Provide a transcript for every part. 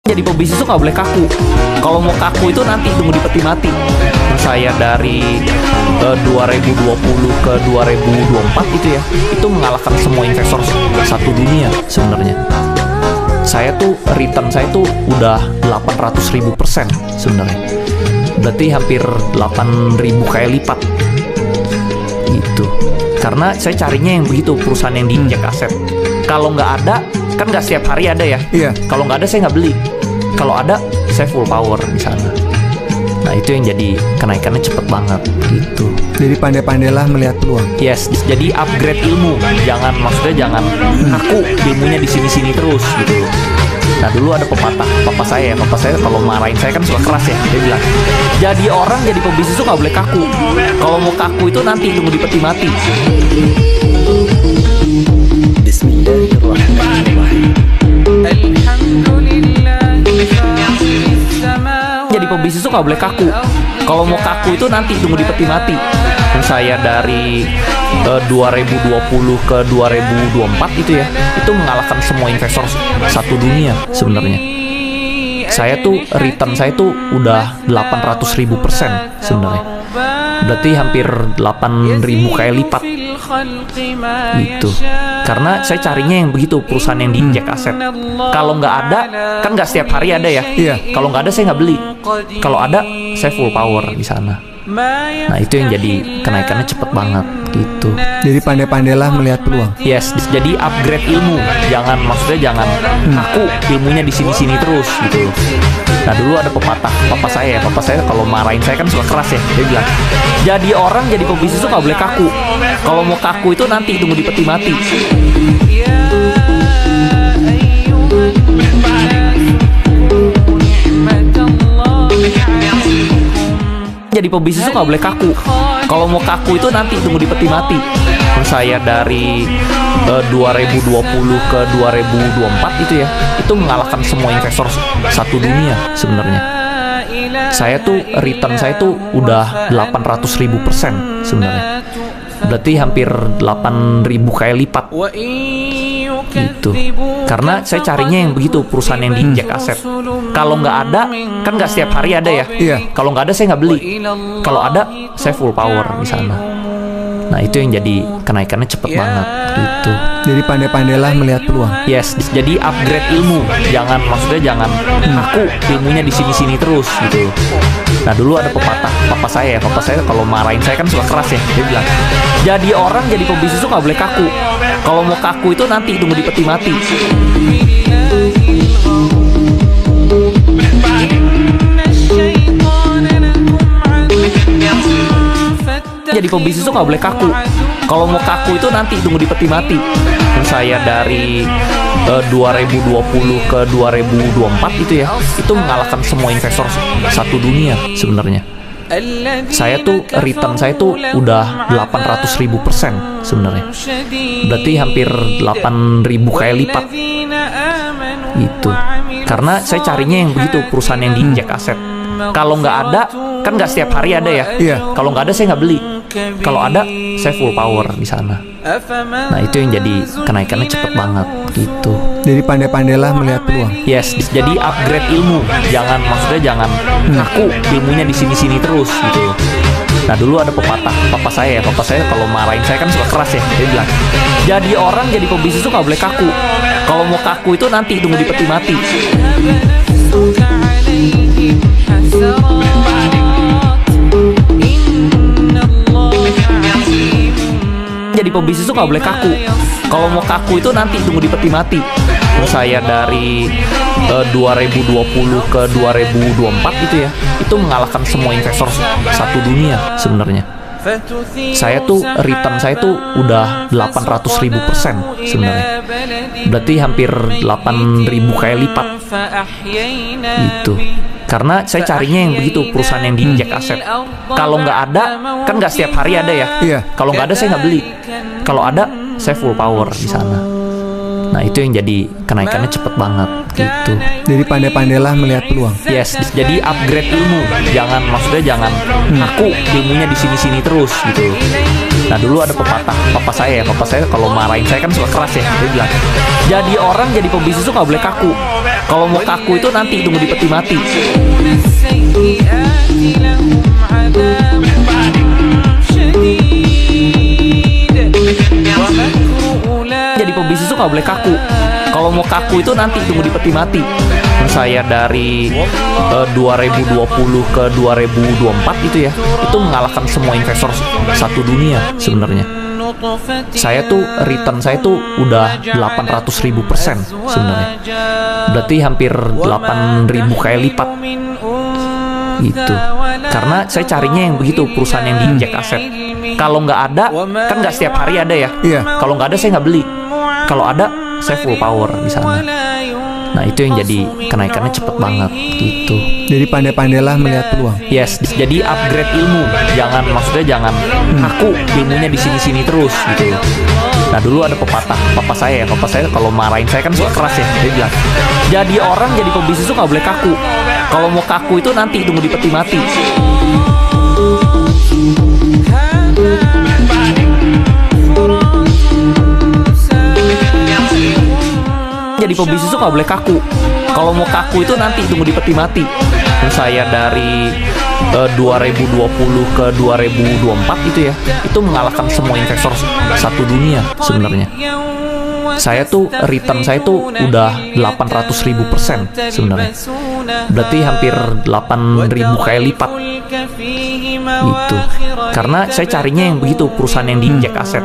Jadi pebisnis tuh nggak boleh kaku. Kalau mau kaku itu nanti tunggu di peti mati. Saya dari 2020 ke 2024 itu ya, itu mengalahkan semua investor satu dunia sebenarnya. Saya tuh return saya tuh udah 800.000% sebenarnya. Berarti hampir 8.000 kali lipat. Gitu. Karena saya carinya yang begitu, perusahaan yang diinjek aset. Kalau nggak ada, kan nggak setiap hari ada ya. Iya. Kalau nggak ada saya nggak beli. Kalau ada, saya full power di sana. Nah itu yang jadi kenaikannya cepet banget gitu. Jadi pandai-pandailah melihat peluang. Yes, jadi upgrade ilmu. Maksudnya jangan kaku ilmunya di sini-sini terus gitu. Nah dulu ada pepatah papa saya kalau marahin saya kan suka keras ya. Dia bilang, jadi orang jadi pebisnis tuh nggak boleh kaku. Kalau mau kaku itu nanti tunggu di peti mati. Bismillahirrahmanirrahim. Jadi pebisnis tuh nggak boleh kaku. Kalau mau kaku itu nanti tunggu di peti mati. Saya dari 2020 ke 2024 itu ya, itu mengalahkan semua investor satu dunia sebenarnya. Saya tuh return saya tuh udah 800.000% sebenarnya. Berarti hampir 8.000 kali lipat gitu. Karena saya carinya yang begitu, perusahaan yang diinjek aset. Kalau nggak ada, kan nggak setiap hari ada ya. Iya. Kalau nggak ada saya nggak beli. Kalau ada saya full power di sana. Nah itu yang jadi kenaikannya cepet banget gitu. Jadi pandai-pandailah melihat peluang. Yes, jadi upgrade ilmu. Maksudnya jangan kaku ilmunya di sini-sini terus gitu. Nah dulu ada pepatah papa saya kalau marahin saya kan suka keras ya. Dia bilang, jadi orang jadi pebisnis tuh nggak boleh kaku. Kalau mau kaku itu nanti tunggu di peti mati. Jadi pebisnis tuh nggak boleh kaku. Kalau mau kaku itu nanti tunggu di peti mati. Saya dari 2020 ke 2024 itu ya, itu mengalahkan semua investor satu dunia sebenarnya. Saya tuh return saya tuh udah 800.000% sebenarnya. Berarti hampir 8.000 kali lipat gitu. Karena saya carinya yang begitu, perusahaan yang diinjek aset. Kalau nggak ada, kan nggak setiap hari ada ya. Iya. Kalau nggak ada saya nggak beli. Kalau ada saya full power di sana. Nah itu yang jadi kenaikannya cepet banget gitu. Jadi pandai-pandailah melihat peluang. Yes, jadi upgrade ilmu. Maksudnya jangan kaku ilmunya di sini-sini terus gitu. Nah dulu ada pepatah papa saya kalau marahin saya kan suka keras ya. Dia bilang, jadi orang jadi pebisnis tuh nggak boleh kaku. Kalau mau kaku itu nanti tunggu di peti mati. Jadi pebisnis tuh nggak boleh kaku. Kalau mau kaku itu nanti tunggu di peti mati. Saya dari 2020 ke 2024 itu ya, itu mengalahkan semua investor satu dunia sebenarnya. Saya tuh return saya tuh udah 800.000% sebenarnya. Berarti hampir 8.000 kali lipat gitu. Karena saya carinya yang begitu, perusahaan yang diinjek aset. Kalau nggak ada, kan nggak setiap hari ada ya. Iya. Kalau nggak ada saya nggak beli. Kalau ada saya full power di sana. Nah itu yang jadi kenaikannya cepet banget gitu. Jadi pandai-pandailah melihat peluang. Yes, jadi upgrade ilmu. Maksudnya jangan kaku ilmunya di sini-sini terus gitu. Nah dulu ada pepatah papa saya kalau marahin saya kan suka keras ya. Dia bilang, jadi orang jadi pebisnis tuh nggak boleh kaku. Kalau mau kaku itu nanti tunggu di peti mati. Jadi pebisnis tuh nggak boleh kaku. Kalau mau kaku itu nanti tunggu di peti mati. Saya dari 2020 ke 2024 itu ya, itu mengalahkan semua investor satu dunia sebenarnya. Saya tuh return saya tuh udah 800.000% sebenarnya. Berarti hampir 8.000 kali lipat gitu. Karena saya carinya yang begitu, perusahaan yang diinjek aset. Kalau nggak ada, kan nggak setiap hari ada ya. Iya. Kalau nggak ada saya nggak beli. Kalau ada saya full power di sana. Nah itu yang jadi kenaikannya cepet banget gitu. Jadi pandai-pandailah melihat peluang. Yes, jadi upgrade ilmu. Maksudnya jangan kaku ilmunya di sini-sini terus gitu. Nah dulu ada pepatah papa saya kalau marahin saya kan suka keras ya. Dia bilang, jadi orang jadi pebisnis tuh nggak boleh kaku. Kalau mau kaku itu nanti tunggu di peti mati. Jadi pebisnis tuh nggak boleh kaku. Kalau mau kaku itu nanti tunggu di peti mati. Saya dari 2020 ke 2024 itu ya, itu mengalahkan semua investor satu dunia sebenarnya. Saya tuh return saya tuh udah 800.000% sebenarnya. Berarti hampir 8.000 kali lipat gitu. Karena saya carinya yang begitu, perusahaan yang diinjek aset. Kalau nggak ada, kan nggak setiap hari ada ya. Iya. Kalau nggak ada saya nggak beli. Kalau ada saya full power di sana. Nah itu yang jadi kenaikannya cepet banget gitu. Jadi pandai-pandailah melihat peluang. Yes, jadi upgrade ilmu. Maksudnya jangan aku ilmunya di sini-sini terus gitu. Nah dulu ada pepatah papa saya kalau marahin saya kan suka keras ya. Dia bilang, jadi orang jadi pebisnis tuh nggak boleh kaku. Kalau mau kaku itu nanti tunggu di peti mati. Jadi pebisnis tuh nggak boleh kaku. Kalau mau kaku itu nanti tunggu di peti mati. Saya dari 2020 ke 2024 itu ya, itu mengalahkan semua investor satu dunia sebenarnya. Saya tuh return saya tuh udah 800.000% sebenarnya. Berarti hampir 8.000 kali lipat gitu. Karena saya carinya yang begitu, perusahaan yang diinjek aset.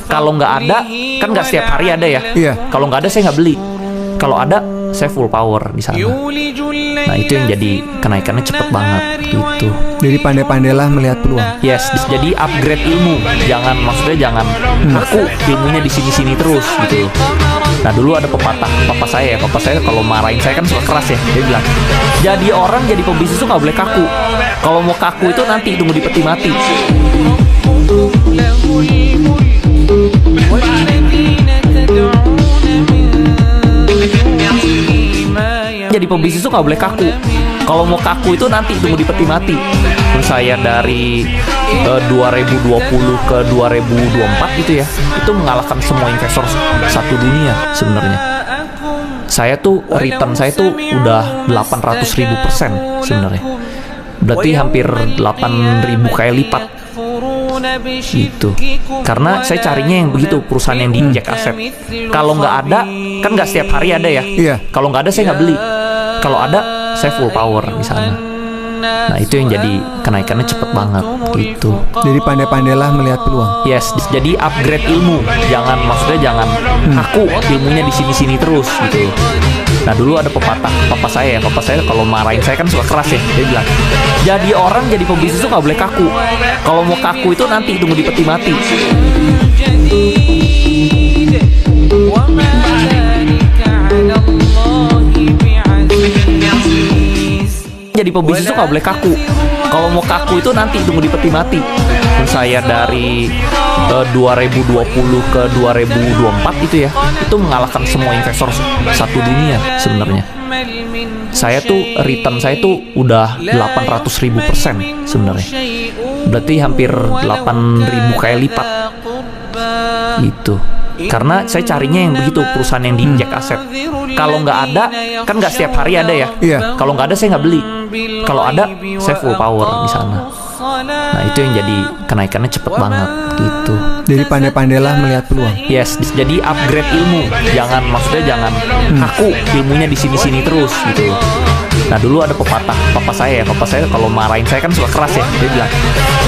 Kalau nggak ada, kan nggak setiap hari ada ya. Iya. Kalau nggak ada saya nggak beli. Kalau ada saya full power di sana. Nah itu yang jadi kenaikannya cepet banget gitu. Jadi pandai-pandailah melihat peluang. Yes, jadi upgrade ilmu. Maksudnya jangan aku ilmunya di sini-sini terus gitu. Nah dulu ada pepatah papa saya kalau marahin saya kan suka keras ya. Dia bilang, jadi orang jadi pebisnis tuh nggak boleh kaku. Kalau mau kaku itu nanti tunggu di peti mati. Jadi pebisnis tuh nggak boleh kaku. Kalau mau kaku itu nanti tunggu di peti mati. Saya dari 2020 ke 2024 itu ya, itu mengalahkan semua investor satu dunia sebenarnya. Saya tuh return saya tuh udah 800.000% sebenarnya. Berarti hampir 8.000 kali lipat gitu. Karena saya carinya yang begitu, perusahaan yang diinjek aset. Kalau nggak ada, kan nggak setiap hari ada ya. Iya. Kalau nggak ada saya nggak beli. Kalau ada saya full power di sana. Nah itu yang jadi kenaikannya cepet banget gitu. Jadi pandai-pandailah melihat peluang. Yes, jadi upgrade ilmu. Maksudnya jangan aku ilmunya di sini-sini terus gitu. Nah dulu ada pepatah papa saya kalau marahin saya kan suka keras ya. Dia bilang, jadi orang jadi pebisnis tuh nggak boleh kaku. Kalau mau kaku itu nanti tunggu di peti mati. Jadi pebisnis tuh nggak boleh kaku. Kalau mau kaku itu nanti tunggu di peti mati. Saya dari 2020 ke 2024 itu ya, itu mengalahkan semua investor satu dunia sebenarnya. Saya tuh return saya tuh udah 800.000% sebenarnya. Berarti hampir 8.000 kali lipat gitu. Karena saya carinya yang begitu, perusahaan yang diinjek aset. Kalau nggak ada, kan nggak setiap hari ada ya. Iya. Kalau nggak ada saya nggak beli. Kalau ada saya full power di sana. Nah itu yang jadi kenaikannya cepet banget gitu. Jadi pandai-pandailah melihat peluang. Yes, jadi upgrade ilmu. Maksudnya jangan aku ilmunya di sini-sini terus gitu. Nah dulu ada pepatah papa saya kalau marahin saya kan suka keras ya. Dia bilang,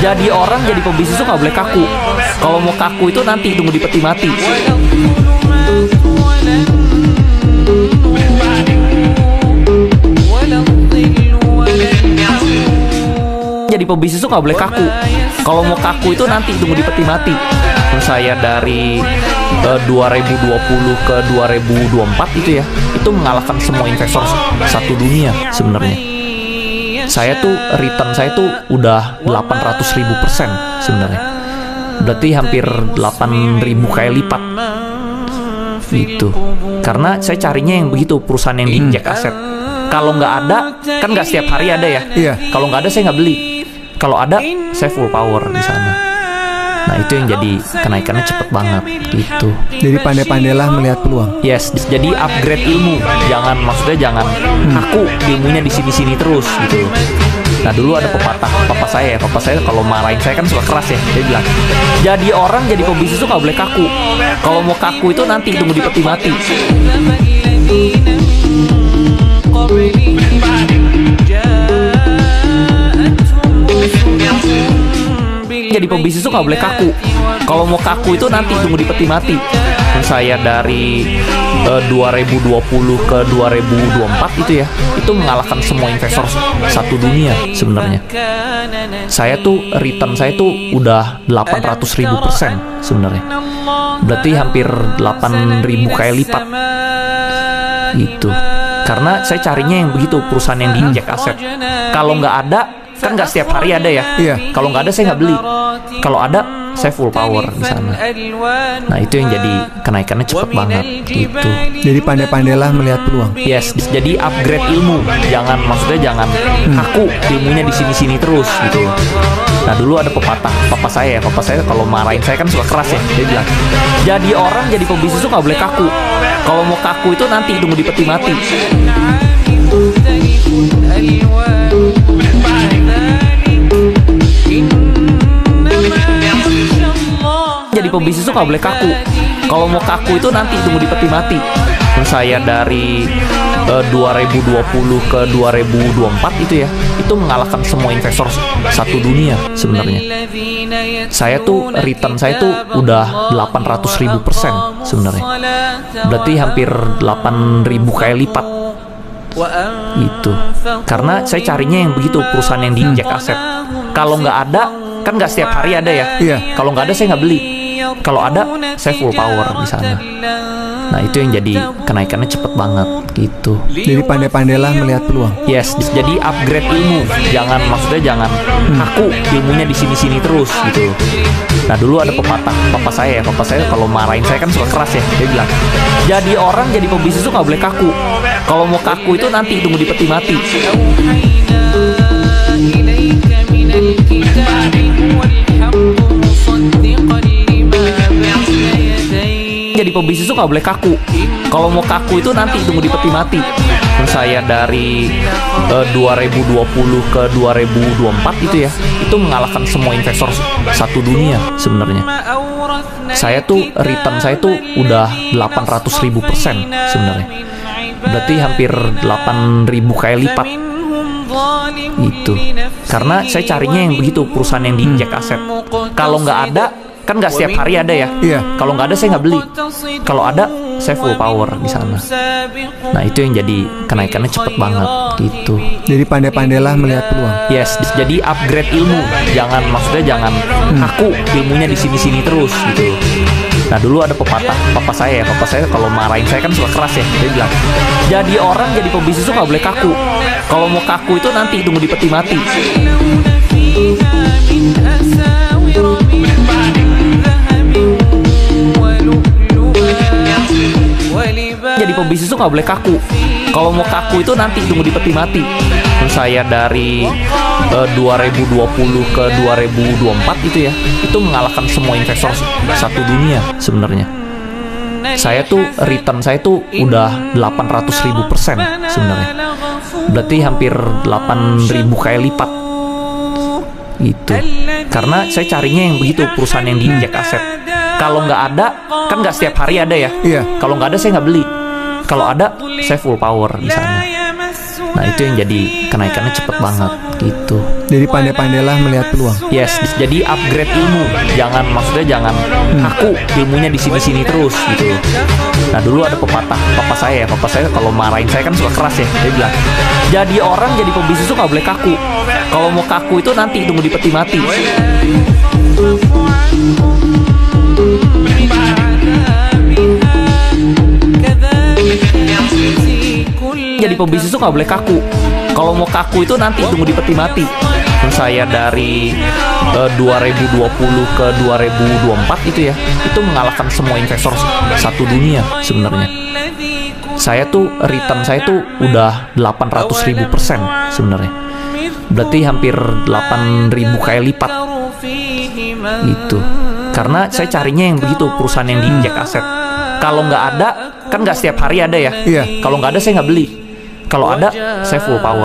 jadi orang jadi pebisnis tuh nggak boleh kaku. Kalau mau kaku itu nanti tunggu di peti mati. Jadi pebisnis tuh nggak boleh kaku. Kalau mau kaku itu nanti tunggu di peti mati. Saya dari 2020 ke 2024 itu ya, itu mengalahkan semua investor satu dunia sebenarnya. Saya tuh return saya tuh udah 800.000% sebenarnya. Berarti hampir 8.000 kali lipat gitu. Karena saya carinya yang begitu, perusahaan yang diinjek aset. Kalau nggak ada, kan nggak setiap hari ada ya. Iya. Kalau nggak ada saya nggak beli. Kalau ada saya full power di sana. Nah itu yang jadi kenaikannya cepet banget gitu. Jadi pandai-pandailah melihat peluang. Yes, jadi upgrade ilmu. Maksudnya jangan kaku ilmunya di sini-sini terus gitu. Nah dulu ada pepatah papa saya kalau marahin saya kan suka keras ya. Dia bilang, jadi orang jadi pebisnis itu nggak boleh kaku. Kalau mau kaku itu nanti tunggu di peti mati. Jadi pebisnis itu nggak boleh kaku. Kalau mau kaku itu nanti tunggu di peti mati. Saya dari 2020 ke 2024 itu ya, itu mengalahkan semua investor satu dunia sebenarnya. Saya tuh return saya tuh udah 800.000% sebenarnya. Berarti hampir 8.000 kali lipat gitu. Karena saya carinya yang begitu, perusahaan yang diinjek aset. Kalau nggak ada, kan nggak setiap hari ada ya. Iya. Kalau nggak ada saya nggak beli. Kalau ada saya full power di sana. Nah itu yang jadi kenaikannya cepet banget gitu. Jadi pandai-pandailah melihat peluang. Yes, jadi upgrade ilmu. Maksudnya jangan kaku ilmunya di sini-sini terus gitu. Nah dulu ada pepatah papa saya kalau marahin saya kan suka keras ya. Dia bilang, jadi orang jadi pebisnis itu nggak boleh kaku. Kalau mau kaku itu nanti tunggu di peti mati. Jadi pebisnis itu nggak boleh kaku. Kalau mau kaku itu nanti tunggu di peti mati. Saya dari 2020 ke 2024 itu ya, itu mengalahkan semua investor satu dunia sebenarnya. Saya tuh return saya tuh udah 800.000% sebenarnya. Berarti hampir 8.000 kali lipat gitu. Karena saya carinya yang begitu, perusahaan yang diinjek aset. Kalau nggak ada, kan nggak setiap hari ada ya. Iya. Kalau nggak ada saya nggak beli. Kalau ada saya full power di sana. Nah itu yang jadi kenaikannya cepet banget gitu. Jadi pandai-pandailah melihat peluang. Yes, jadi upgrade ilmu. Maksudnya jangan kaku ilmunya di sini-sini terus gitu. Nah dulu ada pepatah papa saya kalau marahin saya kan suka keras ya. Dia bilang, jadi orang jadi pebisnis itu nggak boleh kaku. Kalau mau kaku itu nanti tunggu di peti mati. Jadi pebisnis itu nggak boleh kaku. Kalau mau kaku itu nanti tunggu di peti mati. Saya dari 2020 ke 2024 itu ya, itu mengalahkan semua investor satu dunia sebenarnya. Saya tuh return saya tuh udah 800.000% sebenarnya. Berarti hampir 8.000 kali lipat gitu. Karena saya carinya yang begitu, perusahaan yang diinjek aset. Kalau nggak ada, kan nggak setiap hari ada ya. Iya. Kalau nggak ada saya nggak beli. Kalau ada saya full power di sana. Nah itu yang jadi kenaikannya cepet banget gitu. Jadi pandai-pandailah melihat peluang. Yes, jadi upgrade ilmu. Maksudnya jangan kaku ilmunya di sini-sini terus gitu. Nah dulu ada pepatah papa saya kalau marahin saya kan suka keras ya. Dia bilang, jadi orang jadi pebisnis itu nggak boleh kaku. Kalau mau kaku itu nanti tunggu di peti mati. Jadi pebisnis itu nggak boleh kaku. Kalau mau kaku itu nanti tunggu di peti mati. Saya dari 2020 ke 2024 itu ya, itu mengalahkan semua investor satu dunia sebenarnya. Saya tuh return saya tuh udah 800.000% sebenarnya. Berarti hampir 8.000 kali lipat gitu. Karena saya carinya yang begitu, perusahaan yang diinjek aset. Kalau nggak ada, kan nggak setiap hari ada ya. Iya. Kalau nggak ada saya nggak beli. Kalau ada saya full power di sana. Nah itu yang jadi kenaikannya cepet banget gitu. Jadi pandai-pandailah melihat peluang. Yes, jadi upgrade ilmu. Maksudnya jangan kaku ilmunya di sini-sini terus gitu. Nah dulu ada pepatah papa saya kalau marahin saya kan suka keras ya. Dia bilang, jadi orang jadi pebisnis itu nggak boleh kaku. Kalau mau kaku itu nanti tunggu di peti mati. Jadi pebisnis itu nggak boleh kaku. Kalau mau kaku itu nanti tunggu di peti mati. Saya dari 2020 ke 2024 itu ya, itu mengalahkan semua investor satu dunia sebenarnya. Saya tuh return saya tuh udah 800.000% sebenarnya. Berarti hampir 8.000 kali lipat gitu. Karena saya carinya yang begitu, perusahaan yang diinjek aset. Kalau nggak ada, kan nggak setiap hari ada ya. Iya. Kalau nggak ada saya nggak beli. Kalau ada, saya full power.